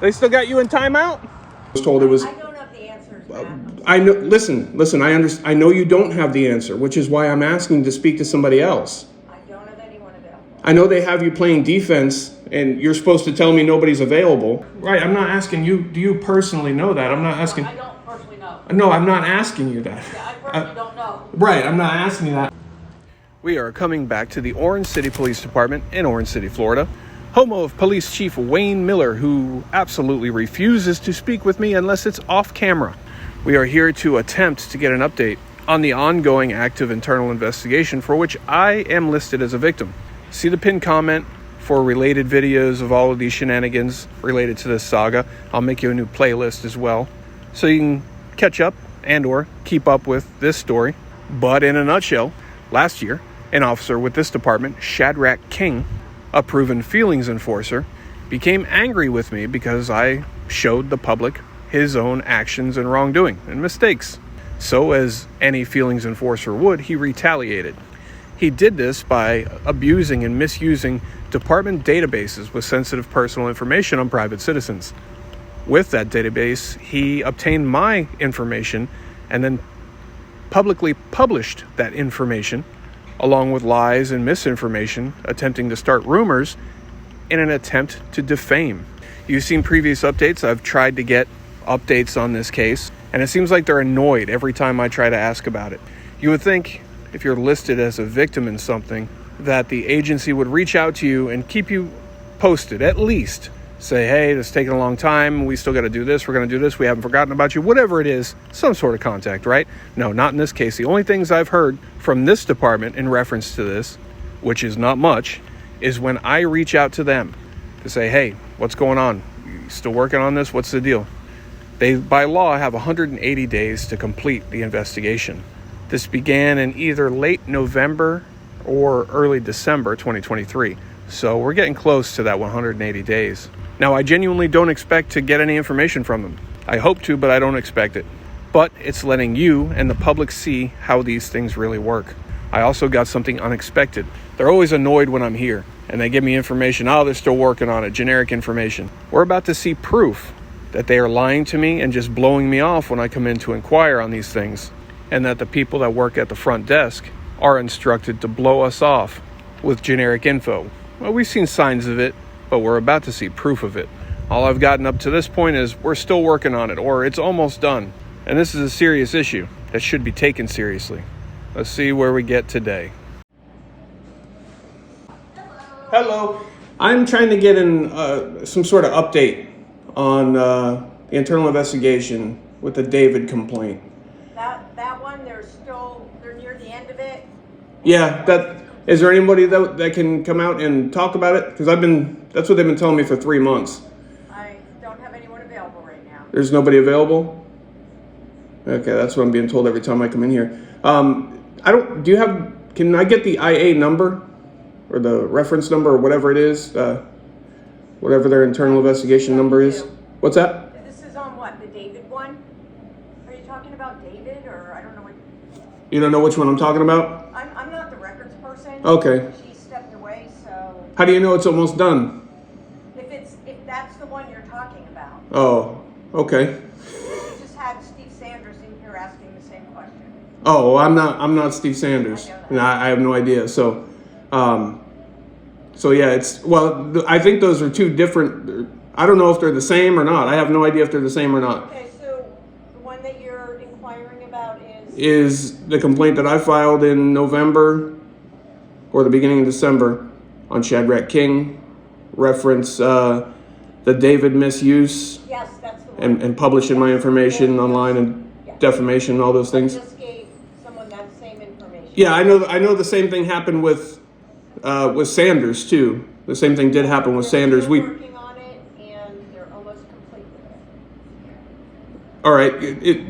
They still got you in timeout? I was told it was... I don't have the answers, man. I know. Listen. I know you don't have the answer, which is why I'm asking to speak to somebody else. I don't have anyone available. I know they have you playing defense, and you're supposed to tell me nobody's available. Right? I'm not asking you. Do you personally know that? I'm not asking. I don't personally know. No, I'm not asking you that. Yeah, I personally don't know. Right? I'm not asking you that. We are coming back to the Orange City Police Department in Orange City, Florida. Home of Police Chief Wayne Miller, who absolutely refuses to speak with me unless it's off camera. We are here to attempt to get an update on the ongoing active internal investigation for which I am listed as a victim. See the pinned comment for related videos of all of these shenanigans related to this saga. I'll make you a new playlist as well, so you can catch up and or keep up with this story. But in a nutshell, last year, an officer with this department, Shadrach King, a proven feelings enforcer, became angry with me because I showed the public his own actions and wrongdoing and mistakes. So, as any feelings enforcer would, he retaliated. He did this by abusing and misusing department databases with sensitive personal information on private citizens. With that database, he obtained my information and then publicly published that information, along with lies and misinformation, attempting to start rumors in an attempt to defame. You've seen previous updates. I've tried to get updates on this case, and it seems like they're annoyed every time I try to ask about it. You would think if you're listed as a victim in something, that the agency would reach out to you and keep you posted, at least. Say, hey, it's taking a long time. We still got to do this. We're going to do this. We haven't forgotten about you. Whatever it is, some sort of contact, right? No, not in this case. The only things I've heard from this department in reference to this, which is not much, is when I reach out to them to say, hey, what's going on? You still working on this? What's the deal? They, by law, have 180 days to complete the investigation. This began in either late November or early December 2023. So we're getting close to that 180 days. Now, I genuinely don't expect to get any information from them. I hope to, but I don't expect it. But it's letting you and the public see how these things really work. I also got something unexpected. They're always annoyed when I'm here, and they give me information. Oh, they're still working on it, generic information. We're about to see proof that they are lying to me and just blowing me off when I come in to inquire on these things, and that the people that work at the front desk are instructed to blow us off with generic info. Well, we've seen signs of it, but we're about to see proof of it. All I've gotten up to this point is we're still working on it, or it's almost done. And this is a serious issue that should be taken seriously. Let's see where we get today. Hello. I'm trying to get in some sort of update on the internal investigation with the David complaint. That one, they're near the end of it. Yeah, is there anybody that can come out and talk about it? Because that's what they've been telling me for 3 months. I don't have anyone available right now. There's nobody available? Okay, that's what I'm being told every time I come in here. Can I get the IA number or the reference number or whatever it is? Whatever their internal investigation number is? What's that? This is on what, the David one? Are you talking about David, or I don't know what? You don't know which one I'm talking about? I'm not the records person. Okay. She stepped away, so. How do you know it's almost done? If that's the one you're talking about. Oh, okay. We just had Steve Sanders in here asking the same question. Oh, I'm not Steve Sanders. I have no idea. So yeah, I think those are two different. I don't know if they're the same or not. I have no idea if they're the same or not. Okay, so the one that you're inquiring about is the complaint that I filed in November or the beginning of December on Shadrach King, reference the David misuse. Yes, that's the one. And publishing my information online and defamation and all those things. I just gave someone that same information. Yeah, I know the same thing happened with Sanders too. The same thing did happen with Sanders. They're working on it, and they're almost complete with it. All right.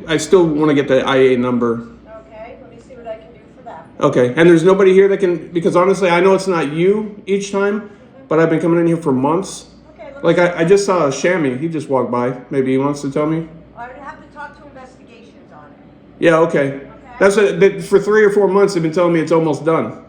I still want to get the IA number. Okay, let me see what I can do for that. Okay, and there's nobody here that can, because honestly, I know it's not you each time, but I've been coming in here for months. Okay. Like I just saw Shammy. He just walked by. Maybe he wants to tell me. I would have to talk to investigations on it. Yeah. Okay. That's for 3 or 4 months. They've been telling me it's almost done.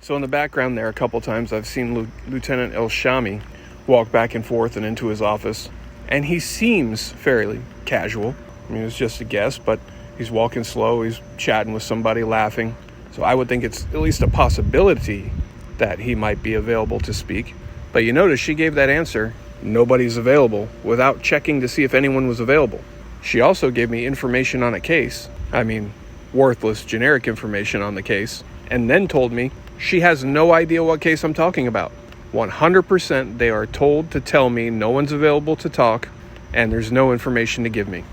So in the background there, a couple times I've seen Lieutenant El Shami walk back and forth and into his office. And he seems fairly casual. I mean, it's just a guess, but he's walking slow. He's chatting with somebody, laughing. So I would think it's at least a possibility that he might be available to speak. But you notice she gave that answer, nobody's available, without checking to see if anyone was available. She also gave me information on a case. I mean, worthless, generic information on the case. And then told me she has no idea what case I'm talking about. 100% they are told to tell me no one's available to talk and there's no information to give me.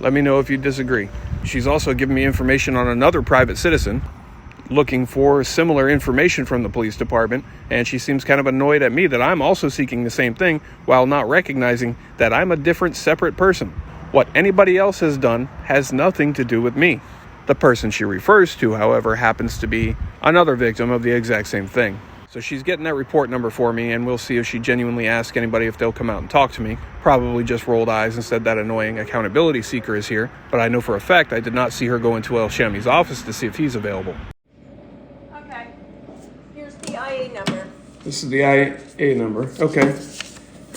Let me know if you disagree. She's also given me information on another private citizen looking for similar information from the police department, and she seems kind of annoyed at me that I'm also seeking the same thing while not recognizing that I'm a different, separate person. What anybody else has done has nothing to do with me. The person she refers to, however, happens to be another victim of the exact same thing. So she's getting that report number for me, and we'll see if she genuinely asks anybody if they'll come out and talk to me. Probably just rolled eyes and said that annoying accountability seeker is here, but I know for a fact I did not see her go into El Shami's office to see if he's available. Okay. Here's the IA number. This is the IA number. Okay.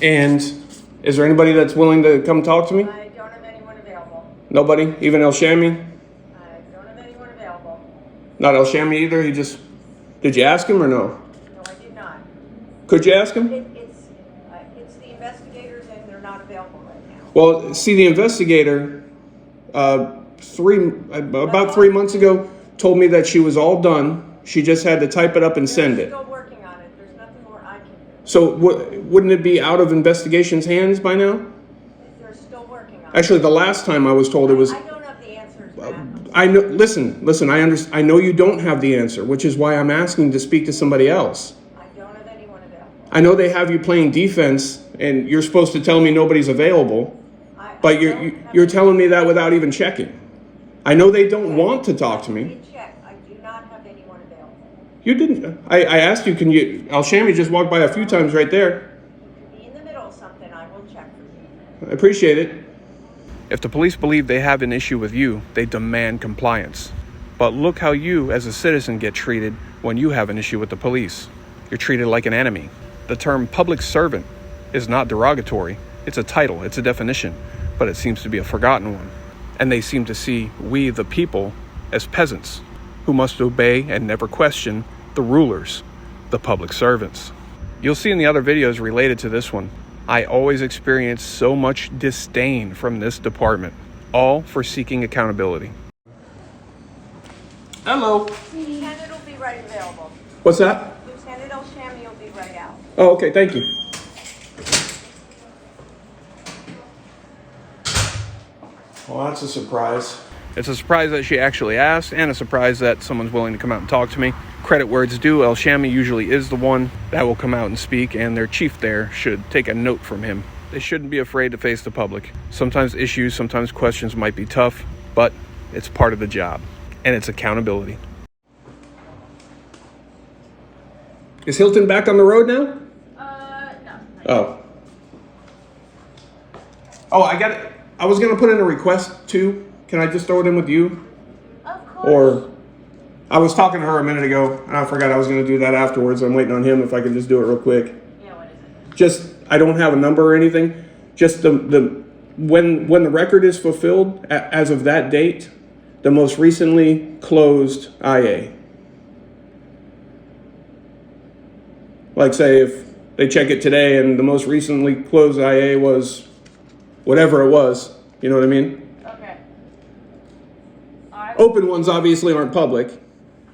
And is there anybody that's willing to come talk to me? I don't have anyone available. Nobody? Even El Shami? I don't have anyone available. Not El Shami either? Did you ask him or no? No, I did not. Could you ask him? It's the investigators and they're not available right now. Well, see, the investigator, about 3 months ago, told me that she was all done. She just had to type it up and send it. They're still working on it. There's nothing more I can do. So wouldn't it be out of investigation's hands by now? They're still working on it. Actually, the last time I was told it was... I don't have the answers, Matt. I know. Listen. I know you don't have the answer, which is why I'm asking to speak to somebody else. I don't have anyone available. I know they have you playing defense, and you're supposed to tell me nobody's available, but you're telling me that without even checking. I know they don't want to talk to me. Check. I do not have anyone available. You didn't. I asked you. Can you? Al Shami just walked by a few times right there. Be in the middle of something. I will check for you. I appreciate it. If the police believe they have an issue with you, they demand compliance. But look how you, as a citizen, get treated when you have an issue with the police. You're treated like an enemy. The term public servant is not derogatory. It's a title, it's a definition, but it seems to be a forgotten one. And they seem to see we, the people, as peasants who must obey and never question the rulers, the public servants. You'll see in the other videos related to this one, I always experience so much disdain from this department, all for seeking accountability. Hello. Lieutenant will be right available. What's that? Lieutenant El Shami will be right out. Oh, okay. Thank you. Well, that's a surprise. It's a surprise that she actually asked, and a surprise that someone's willing to come out and talk to me. Credit where it's due, El Shami usually is the one that will come out and speak, and their chief there should take a note from him. They shouldn't be afraid to face the public. Sometimes issues, sometimes questions might be tough, but it's part of the job, and it's accountability. Is Hilton back on the road now? No. Oh, I got it. I was going to put in a request too. Can I just throw it in with you? Of course. Or I was talking to her a minute ago and I forgot I was going to do that afterwards. I'm waiting on him if I could just do it real quick. Yeah, what is it? Just, I don't have a number or anything. Just when the record is fulfilled as of that date, the most recently closed IA. Like say if they check it today and the most recently closed IA was whatever it was, you know what I mean? Okay. Open ones obviously aren't public.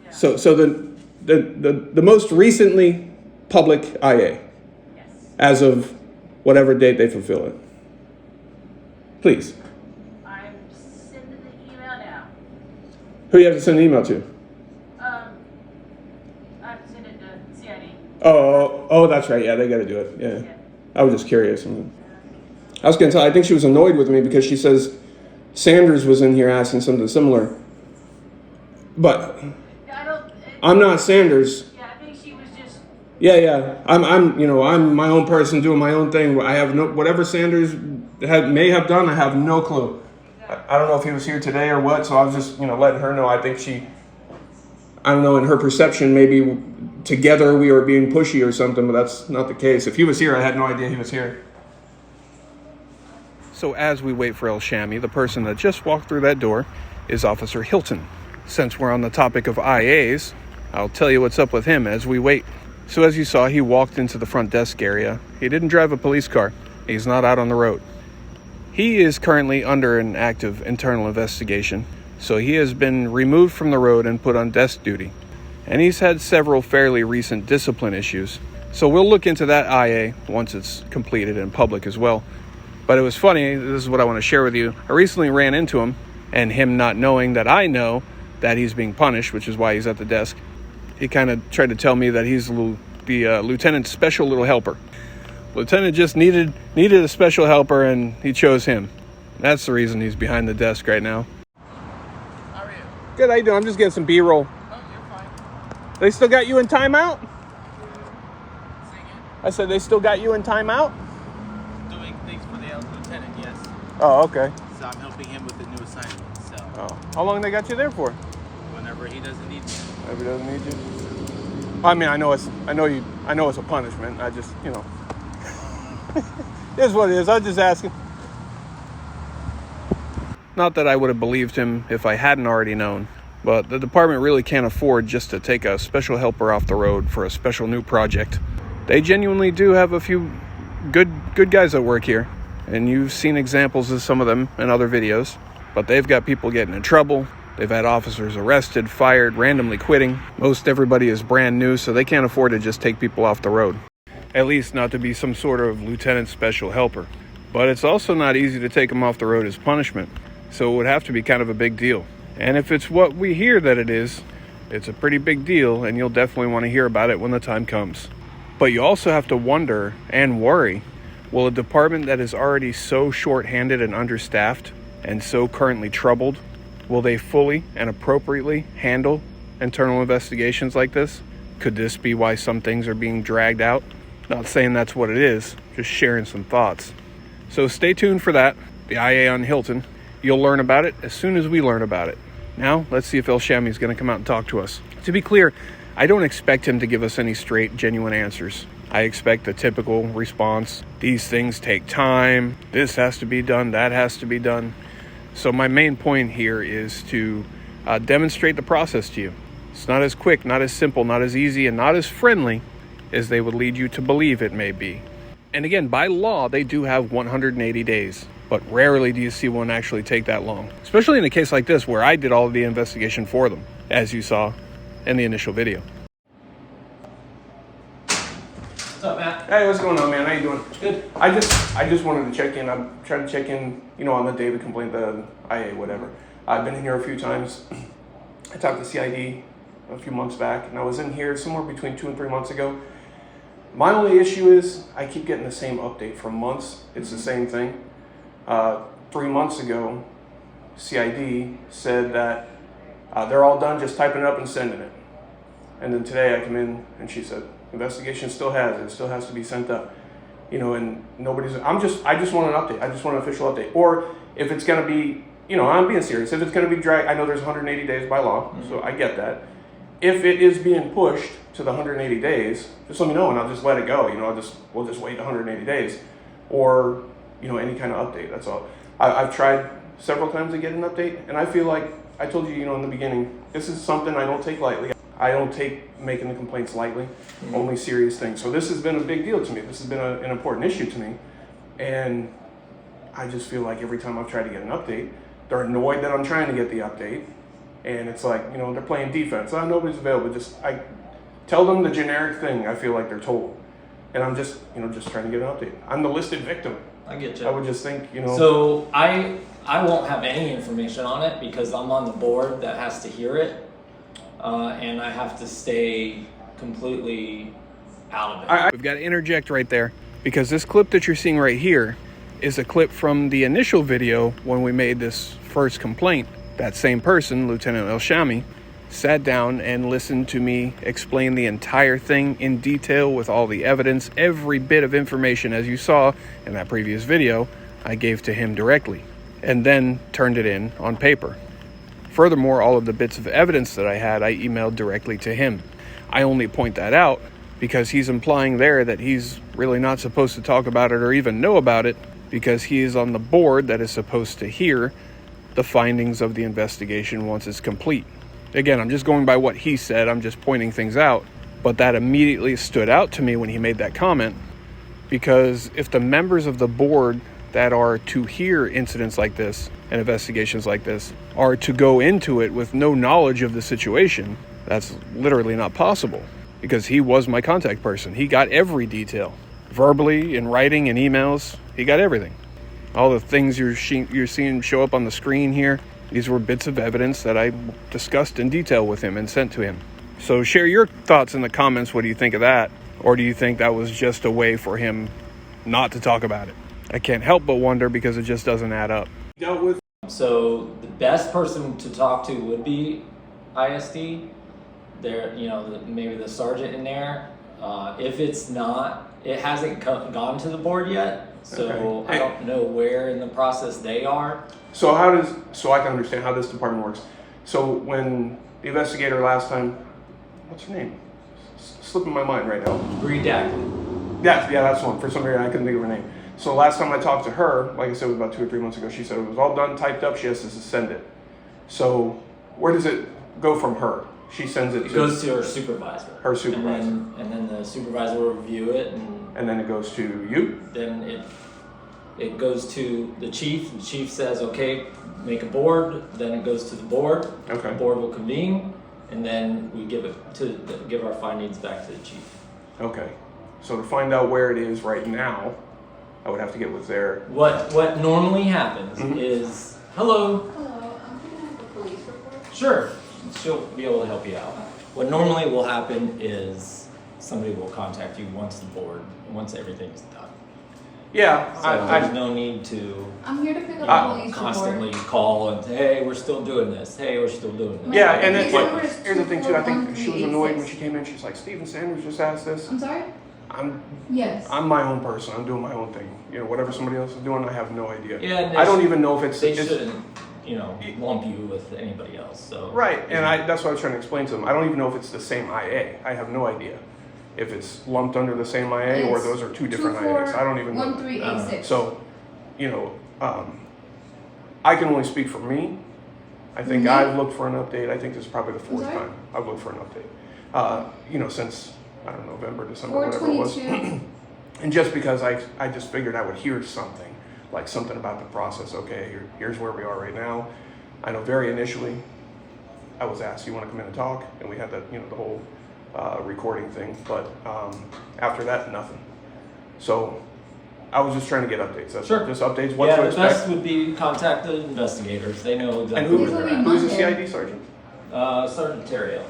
Yeah. So the most recently public IA, Yes. as of whatever date they fulfill it. Please. I'm sending the email now. Who do you have to send an email to? I have to send it to CID. Oh, that's right. Yeah, they got to do it. Yeah. I was just curious. I was going to tell, I think she was annoyed with me because she says Sanders was in here asking something similar. But I'm not Sanders. Yeah, I think she was just. Yeah. I'm my own person doing my own thing. I have no, whatever Sanders may have done, I have no clue. I don't know if he was here today or what, so I was just, letting her know. I think she, I don't know, in her perception, maybe together we were being pushy or something, but that's not the case. If he was here, I had no idea he was here. So as we wait for El Shami, the person that just walked through that door is Officer Hilton. Since we're on the topic of IAs, I'll tell you what's up with him as we wait. So as you saw, he walked into the front desk area. He didn't drive a police car. He's not out on the road. He is currently under an active internal investigation, so he has been removed from the road and put on desk duty. And he's had several fairly recent discipline issues. So we'll look into that IA once it's completed in public as well. But it was funny, this is what I want to share with you. I recently ran into him, and him not knowing that I know that he's being punished, which is why he's at the desk, he kind of tried to tell me that he's the lieutenant's special little helper. Lieutenant just needed a special helper, and he chose him. That's the reason he's behind the desk right now. How are you? Good, how you doing? I'm just getting some B-roll. Oh, you're fine. They still got you in timeout? Say again? I said they still got you in timeout? Doing things for the lieutenant, yes. Oh, okay. So I'm helping him with the new assignment. So Oh, how long they got you there for? whenever he doesn't need me. Maybe doesn't need you. I mean, I know it's a punishment. I just, it is what it is. I was just asking. Not that I would have believed him if I hadn't already known, but the department really can't afford just to take a special helper off the road for a special new project. They genuinely do have a few good guys that work here, and you've seen examples of some of them in other videos, but they've got people getting in trouble. They've had officers arrested, fired, randomly quitting. Most everybody is brand new, so they can't afford to just take people off the road. At least not to be some sort of lieutenant special helper. But it's also not easy to take them off the road as punishment, so it would have to be kind of a big deal. And if it's what we hear that it is, it's a pretty big deal, and you'll definitely want to hear about it when the time comes. But you also have to wonder and worry, will a department that is already so short-handed and understaffed and so currently troubled, will they fully and appropriately handle internal investigations like this? Could this be why some things are being dragged out? Not saying that's what it is, just sharing some thoughts. So stay tuned for that, the IA on Hilton. You'll learn about it as soon as we learn about it. Now, let's see if El Shami is going to come out and talk to us. To be clear, I don't expect him to give us any straight, genuine answers. I expect the typical response. These things take time. This has to be done. That has to be done. So my main point here is to demonstrate the process to you. It's not as quick, not as simple, not as easy, and not as friendly as they would lead you to believe it may be. And again, by law, they do have 180 days, but rarely do you see one actually take that long. Especially in a case like this where I did all of the investigation for them, as you saw in the initial video. What's up, Matt? Hey, what's going on, man? How you doing? Good. I just wanted to check in. I'm trying to check in, on the David complaint, the IA, whatever. I've been in here a few times. I talked to CID a few months back, and I was in here somewhere between 2 and 3 months ago. My only issue is I keep getting the same update for months. It's the same thing. 3 months ago, CID said that they're all done, just typing it up and sending it. And then today I come in and she said, investigation still has it. It still has to be sent up. And nobody's, I just want an update. I just want an official update. Or if it's going to be, I'm being serious. If it's going to be dragged, I know there's 180 days by law, so I get that. If it is being pushed to the 180 days, just let me know and I'll just let it go. We'll just wait 180 days. Or, any kind of update. That's all. I've tried several times to get an update, and I feel like I told you, in the beginning, this is something I don't take lightly. I don't take making the complaints lightly, only serious things. So this has been a big deal to me. This has been an important issue to me. And I just feel like every time I've tried to get an update, they're annoyed that I'm trying to get the update. And it's like, they're playing defense. Oh, nobody's available. I tell them the generic thing I feel like they're told. And I'm just trying to get an update. I'm the listed victim. I get you. I would just think, So I won't have any information on it because I'm on the board that has to hear it. And I have to stay completely out of it. We've got to interject right there because this clip that you're seeing right here is a clip from the initial video when we made this first complaint. That same person, Lieutenant El Shami, sat down and listened to me explain the entire thing in detail with all the evidence, every bit of information, as you saw in that previous video, I gave to him directly, and then turned it in on paper. Furthermore, all of the bits of evidence that I had, I emailed directly to him. I only point that out because he's implying there that he's really not supposed to talk about it or even know about it because he is on the board that is supposed to hear the findings of the investigation once it's complete. Again, I'm just going by what he said. I'm just pointing things out. But that immediately stood out to me when he made that comment, because if the members of the board that are to hear incidents like this and investigations like this are to go into it with no knowledge of the situation, that's literally not possible, because he was my contact person. He got every detail, verbally, in writing, in emails. He got everything. All the things you're seeing show up on the screen here, these were bits of evidence that I discussed in detail with him and sent to him. So share your thoughts in the comments. What do you think of that? Or do you think that was just a way for him not to talk about it? I can't help but wonder, because it just doesn't add up. Dealt with. So the best person to talk to would be ISD. There, maybe the sergeant in there. If it's not, it hasn't gone to the board yet. So Okay. I don't know where in the process they are. So so I can understand how this department works. So when the investigator last time, what's her name? Slipping my mind right now. Redacted. Yeah, that's the one. For some reason, I couldn't think of her name. So last time I talked to her, like I said, it was about 2 or 3 months ago, she said it was all done, typed up, she has to send it. So where does it go from her? She sends it It goes to her supervisor. Her supervisor. And then the supervisor will review it, and then it goes to you? then it goes to the chief. The chief says, okay, make a board. Then it goes to the board. Okay. The board will convene, and then we give our findings back to the chief. Okay. So to find out where it is right now, I would have to get with their... What normally happens is, hello. Hello, can I have the police report? Sure, she'll be able to help you out. What normally will happen is somebody will contact you once everything's done. Yeah, So there's no need to I'm here to pick up a police constantly report. call and say, hey, we're still doing this. Hey, we're still doing this. Yeah, and Police then number is here's the thing too, I think she was annoyed when 241-386. she came in, she's like, Stephen Sanders just asked this. I'm sorry? Yes. I'm my own person, I'm doing my own thing. Whatever somebody else is doing, I have no idea. Yeah, and I don't even know if it's... They shouldn't, lump you with anybody else. So Right, and that's what I was trying to explain to them. I don't even know if it's the same IA. I have no idea if it's lumped under the same IA or those are two different IAs. I don't even know. 1386. So, I can only speak for me. I think I've looked for an update. I think this is probably the fourth sorry? time I've looked for an update. Since, I don't know, November, December, whatever it was. 422. And just because I just figured I would hear something, like something about the process. Okay, here's where we are right now. I know very initially I was asked, you want to come in and talk? And we had that, the whole recording thing. But after that, nothing. So I was just trying to get updates. That's Sure. just updates. What to the expect. best would be contact the investigators. They know And exactly who, where they're at. who's the CID sergeant? Sergeant Terrio.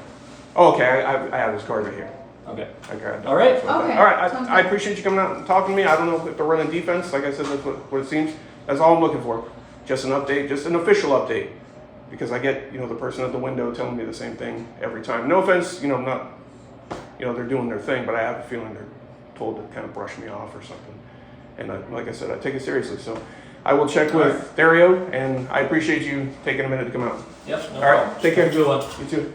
Oh, okay, I have his card right here. Okay. Okay. All right. Okay, All right, sounds I good. appreciate you coming out and talking to me. I don't know if they're running defense. Like I said, that's what it seems. That's all I'm looking for. Just an update, just an official update. Because I get, the person at the window telling me the same thing every time. No offense, not, they're doing their thing, but I have a feeling they're told to kind of brush me off or something. And like I said, I take it seriously. So I will check with Dario, and I appreciate you taking a minute to come out. Yep. No All right, problem. take care. Have a good one. You too.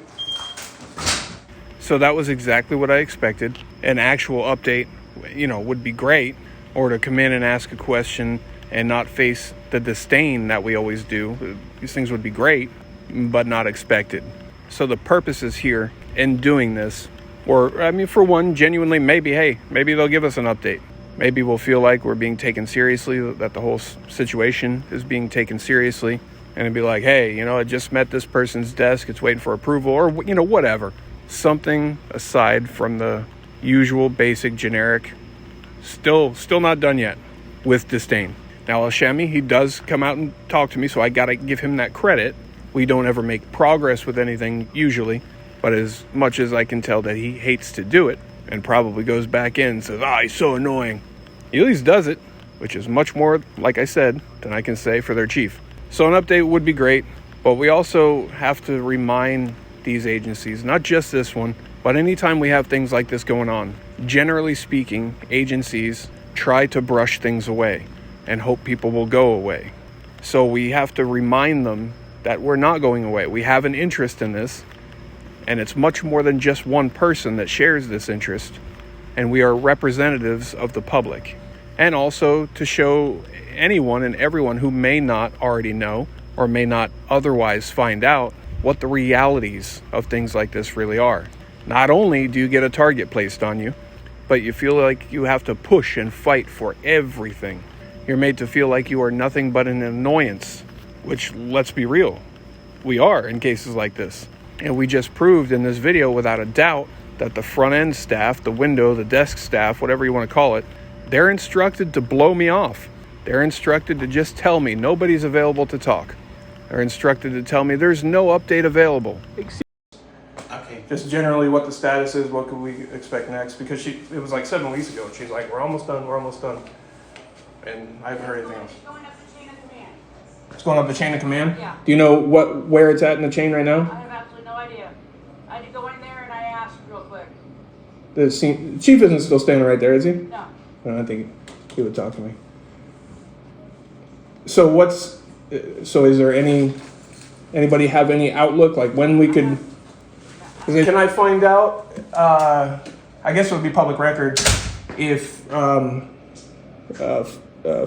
So that was exactly what I expected. An actual update, would be great, or to come in and ask a question and not face the disdain that we always do. These things would be great, but not expected. So the purposes here in doing this, for one, genuinely, maybe they'll give us an update. Maybe we'll feel like we're being taken seriously, that the whole situation is being taken seriously, and it'd be like, hey, I just met this person's desk, it's waiting for approval, or, whatever. Something aside from the usual basic generic, still not done yet, with disdain. Now, Al-Shami, he does come out and talk to me, so I gotta give him that credit. We don't ever make progress with anything usually, but as much as I can tell that he hates to do it, and probably goes back in and says, he's so annoying. He at least does it, which is much more, like I said, than I can say for their chief. So an update would be great, but we also have to remind these agencies, not just this one, but anytime we have things like this going on, generally speaking, agencies try to brush things away and hope people will go away. So we have to remind them that we're not going away. We have an interest in this. And it's much more than just one person that shares this interest. And we are representatives of the public. And also to show anyone and everyone who may not already know or may not otherwise find out what the realities of things like this really are. Not only do you get a target placed on you, but you feel like you have to push and fight for everything. You're made to feel like you are nothing but an annoyance, which, let's be real, we are in cases like this. And we just proved in this video without a doubt that the front end staff, the window, the desk staff, whatever you want to call it, they're instructed to blow me off. They're instructed to just tell me nobody's available to talk. They're instructed to tell me there's no update available. Okay. Just generally what the status is, what could we expect next? Because it was like 7 weeks ago. She's like, we're almost done. And I haven't heard anything else. It's going up the chain of command. It's going up the chain of command? Yeah. Do you know where it's at in the chain right I now? have absolutely no idea. I had to go in there and I asked real quick. The chief isn't still standing right there, is he? No. I think he would talk to me. So is there anybody have any outlook, like when we could, can I find out, I guess it would be public record, if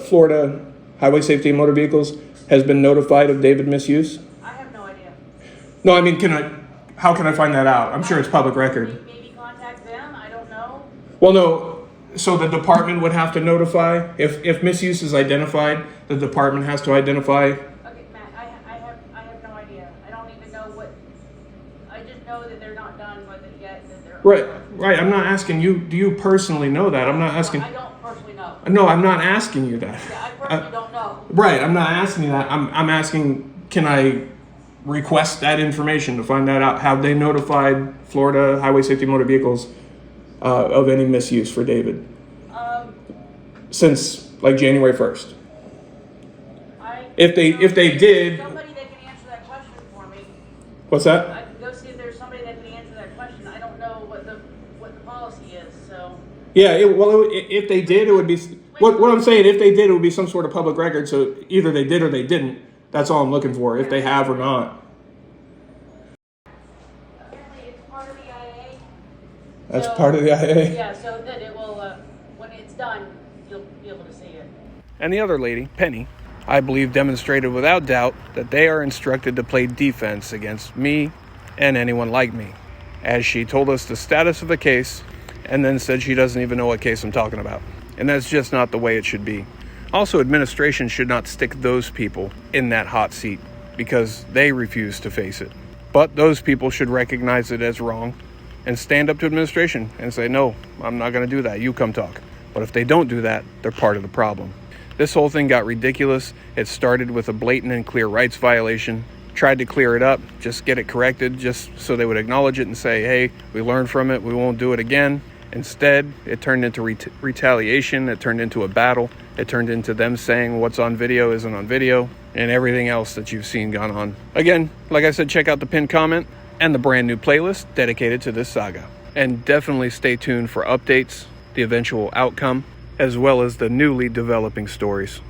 Florida Highway Safety and Motor Vehicles has been notified of David misuse? I have no idea. No, I mean, how can I find that out? I'm sure it's public record. Maybe contact them, I don't know. Well, no. So the department would have to notify if misuse is identified. The department has to identify. Okay, Matt, I have no idea. I don't even know what. I just know that they're not done with it yet. That they're Right. I'm not asking you. Do you personally know that? I'm not asking. I don't personally know. No, I'm not asking you that. Yeah, I personally don't know. Right. I'm not asking you that. I'm asking. Can I request that information to find that out? Have they notified Florida Highway Safety Motor Vehicles of any misuse for David since like January 1st? If they did, Somebody that can answer that question for me. what's that? I can go see if there's somebody that can answer that question. I don't know what the policy is, so. Yeah. If they did, it would be what I'm saying. If they did, it would be some sort of public record. So either they did or they didn't. That's all I'm looking for. If they have or not. Apparently it's part of the IA. That's part of the IA. Yeah, so that it will, when it's done, you'll be able to see it. And the other lady, Penny, I believe demonstrated without doubt that they are instructed to play defense against me and anyone like me, as she told us the status of the case and then said she doesn't even know what case I'm talking about. And that's just not the way it should be. Also, administration should not stick those people in that hot seat because they refuse to face it. But those people should recognize it as wrong and stand up to administration and say, no, I'm not going to do that. You come talk. But if they don't do that, they're part of the problem. This whole thing got ridiculous. It started with a blatant and clear rights violation. Tried to clear it up, just get it corrected, just so they would acknowledge it and say, hey, we learned from it, we won't do it again. Instead, it turned into retaliation. It turned into a battle. It turned into them saying what's on video isn't on video, and everything else that you've seen gone on. Again, like I said, check out the pinned comment and the brand new playlist dedicated to this saga. And definitely stay tuned for updates, the eventual outcome, as well as the newly developing stories.